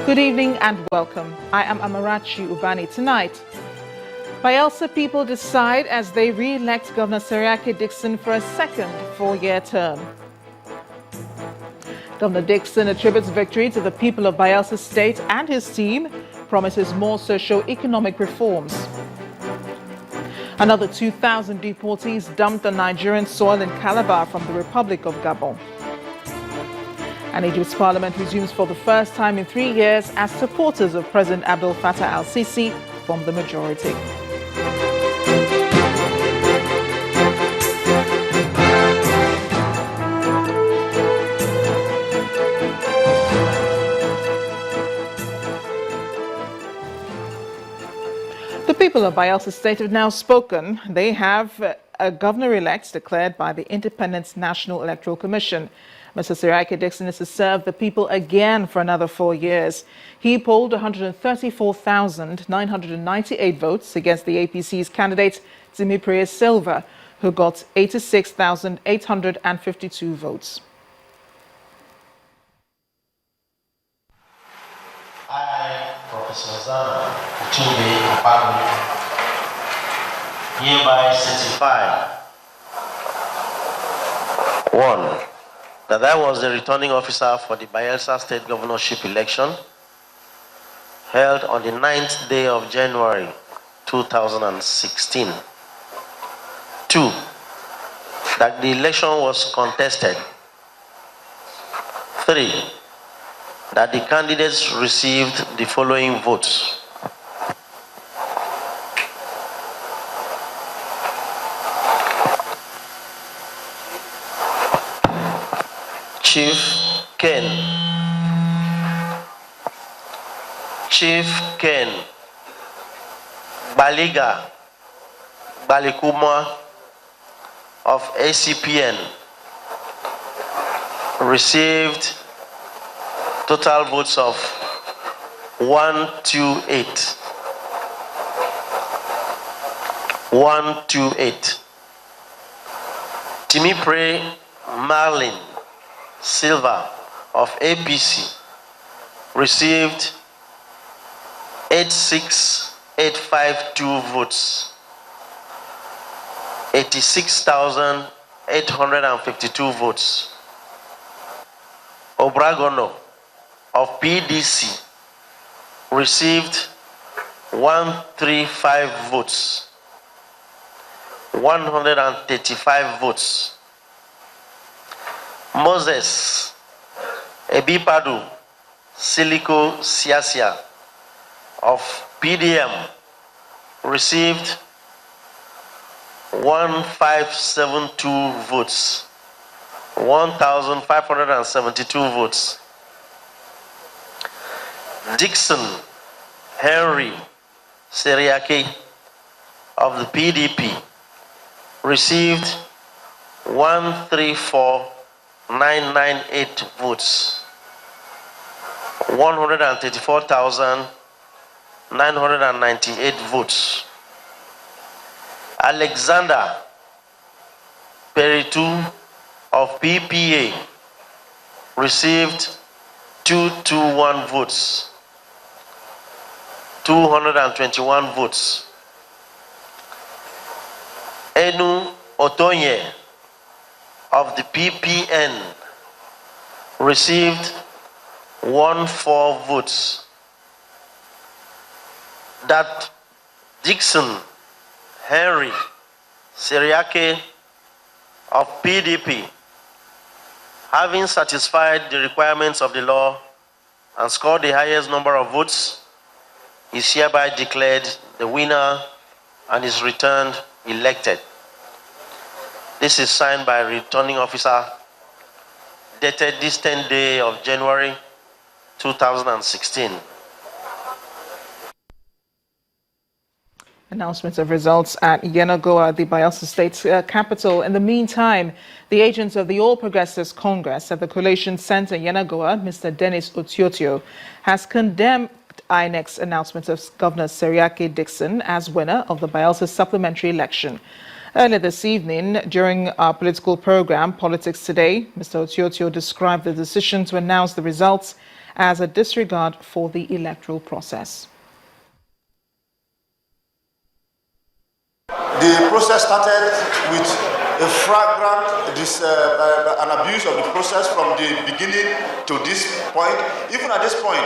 Good evening and welcome. I am Amarachi Ubani. Tonight, Bayelsa people decide as they re-elect Governor Seriake Dickson for a second four-year term. Governor Dickson attributes victory to the people of Bayelsa State and his team, promises more socio-economic reforms. Another 2,000 deportees dumped on Nigerian soil in Calabar from the Republic of Gabon. And Egypt's parliament resumes for the first time in 3 years as supporters of President Abdel Fattah al-Sisi form the majority. The people of Bayelsa State have now spoken. They have a governor-elect declared by the Independent National Electoral Commission. Mr. Seriake Dickson is to serve the people again for another 4 years. He polled 134,998 votes against the APC's candidate, Timipre Silva, who got 86,852 votes. I, Professor Zana Utumbe Apagu, hereby certify 1. That I was the returning officer for the Bayelsa State Governorship election held on the 9th day of January 2016. 2. That the election was contested. 3. That the candidates received the following votes. Chief Ken Baliga Balikuma of ACPN received total votes of 128. Timipre Marlin Silva of APC received 86,852 votes, 86,852 votes. Obragono of PDC received 135 votes, 135 votes. Moses Ebipadu Siliko Siasia of PDM received 1,572 votes, 1,572 votes. Dickson Henry Seriake of the PDP received 134,998 votes, 134,998 votes. Alexander Peritu of PPA received 221 votes, 221 votes. Enu Otonye of the PPN received 14 votes. That Dickson Henry Seriake of PDP, having satisfied the requirements of the law and scored the highest number of votes, is hereby declared the winner and is returned elected. This is signed by a returning officer, dated this 10th day of January 2016. Announcements of results at Yenagoa, the Bayelsa State capital. In the meantime, the agents of the All Progressives Congress at the Collation Center Yenagoa, Mr. Dennis Otiotio, has condemned INEC's announcement of Governor Seriake Dickson as winner of the Bayelsa supplementary election. Earlier this evening, during our political program, Politics Today, Mr. Otiotio described the decision to announce the results as a disregard for the electoral process. The process started with a flagrant an abuse of the process from the beginning to this point. Even at this point,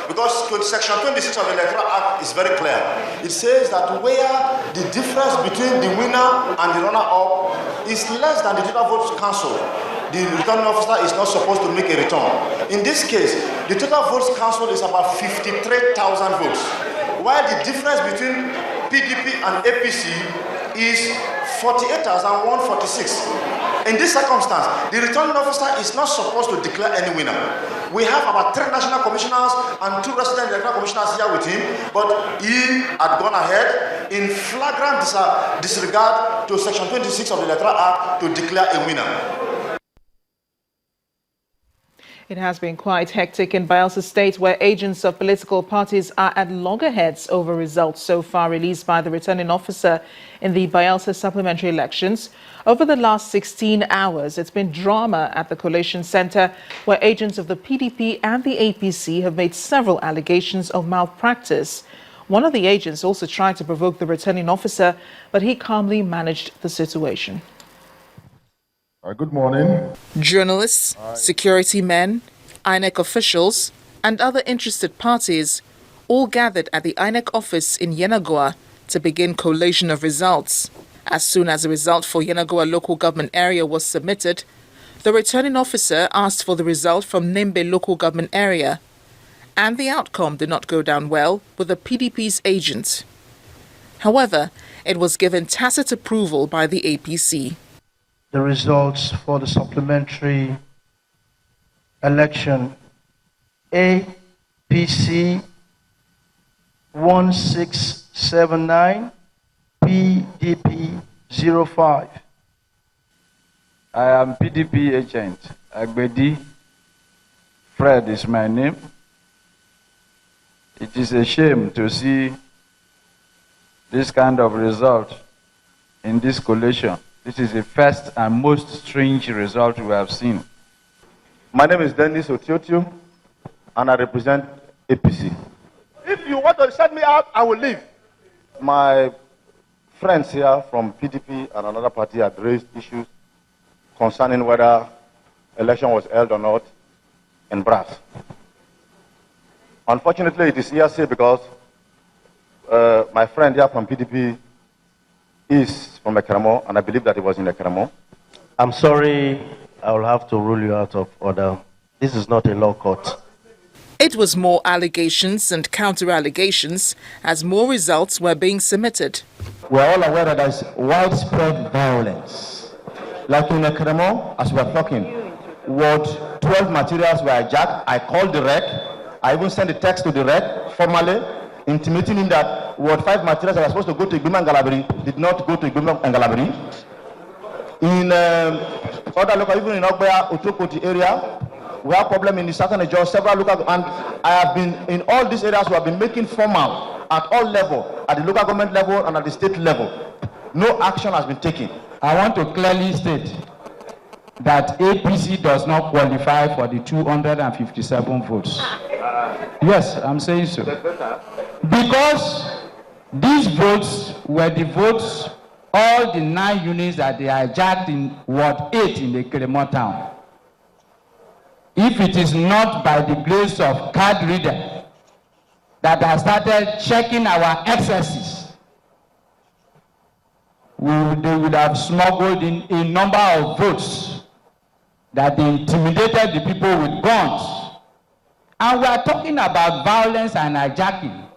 because Section 26 of the Electoral Act is very clear. It says that where the difference between the winner and the runner-up is less than the total votes cancelled, the returning officer is not supposed to make a return. In this case, the total votes cancelled is about 53,000 votes, while the difference between PDP and APC is 48,146. In this circumstance, the returning officer is not supposed to declare any winner. We have about 3 national commissioners and 2 resident electoral commissioners here with him, but he had gone ahead in flagrant disregard to Section 26 of the Electoral Act to declare a winner. It has been quite hectic in Bayelsa State, where agents of political parties are at loggerheads over results so far released by the returning officer in the Bayelsa supplementary elections. Over the last 16 hours, it's been drama at the collation center, where agents of the PDP and the APC have made several allegations of malpractice. One of the agents also tried to provoke the returning officer, but he calmly managed the situation. Good morning. Journalists, security men, INEC officials, and other interested parties all gathered at the INEC office in Yenagoa to begin collation of results. As soon as the result for Yenagoa local government area was submitted, the returning officer asked for the result from Nembe local government area, and the outcome did not go down well with the PDP's agent. However, it was given tacit approval by the APC. The results for the supplementary election: APC 1679, PDP 05. I am PDP agent. Agbedi Fred is my name. It is a shame to see this kind of result in this collation. This is the first and most strange result we have seen. My name is Dennis Otiotiu, and I represent APC. If you want to send me out, I will leave. My friends here from PDP and another party had raised issues concerning whether election was held or not in Brass. Unfortunately, it is hearsay because my friend here from PDP is from Ekramo, and I believe that he was in Ekramo. I'm sorry, I will have to rule you out of order. This is not a law court. It was more allegations and counter-allegations as more results were being submitted. We are all aware that there is widespread violence. Like in Ekramo, as we are talking, Ward 12 materials were hijacked. I called the rec. I even sent a text to the rec formally, intimating him that Ward 5 materials that were supposed to go to Igbima and Galabri did not go to Igbima and Galabri. In other local, even in Ogbea, Otokoti area, we have problem in the southern region, several local, and I have been in all these areas. We have been making formal at all level, at the local government level and at the state level. No action has been taken. I want to clearly state that APC does not qualify for the 257 votes. Yes, I'm saying so. Because these votes were the votes, all the 9 units that they hijacked in Ward 8 in the Ekramo town. If it is not by the grace of card reader that has started checking our excesses, they would have smuggled in a number of votes that they intimidated the people with guns. And we are talking about violence and hijacking.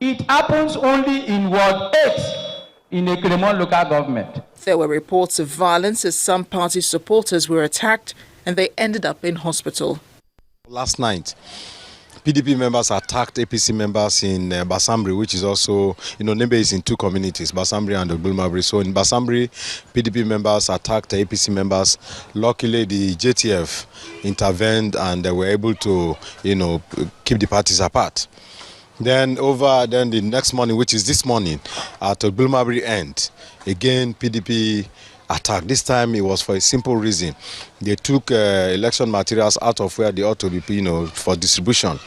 It happens only in Ward 8 in the Ekramo local government. There were reports of violence as some party supporters were attacked and they ended up in hospital. Last night, PDP members attacked APC members in Basambri, which is also, Nembe is in 2 communities, Basambri and Ogbulmabri. So in Basambri, PDP members attacked APC members. Luckily, the JTF intervened and they were able to, keep the parties apart. Then the next morning, which is this morning, at Ogbulmabri end, again PDP attack. This time it was for a simple reason. They took election materials out of where they ought to be, for distribution.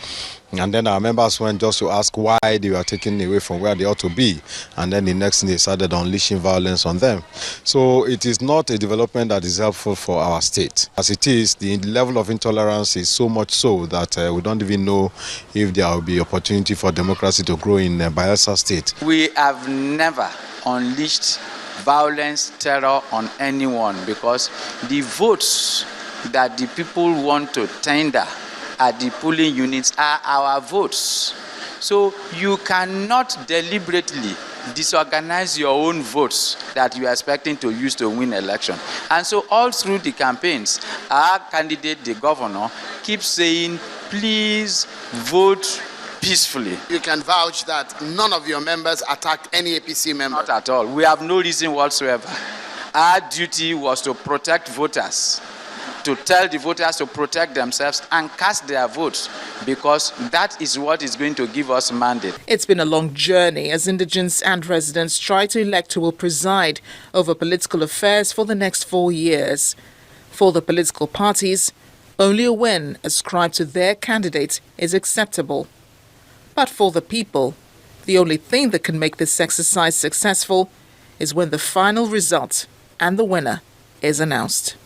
And then our members went just to ask why they were taken away from where they ought to be. And then the next thing they started unleashing violence on them. So it is not a development that is helpful for our state. As it is, the level of intolerance is so much so that we don't even know if there will be opportunity for democracy to grow in Bayelsa state. We have never unleashed violence, terror on anyone, because the votes that the people want to tender at the polling units are our votes. So you cannot deliberately disorganize your own votes that you are expecting to use to win election. And so all through the campaigns, our candidate, the governor, keeps saying, please vote peacefully. You can vouch that none of your members attacked any APC member? Not at all. We have no reason whatsoever. Our duty was to protect voters, to tell the voters to protect themselves and cast their votes, because that is what is going to give us mandate. It's been a long journey as indigents and residents try to elect who will preside over political affairs for the next 4 years. For the political parties, only a win ascribed to their candidate is acceptable. But for the people, the only thing that can make this exercise successful is when the final result and the winner is announced.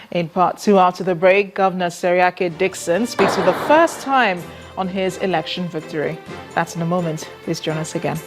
In part two, after the break, Governor Seriake Dickson speaks for the first time on his election victory. That's in a moment. Please join us again.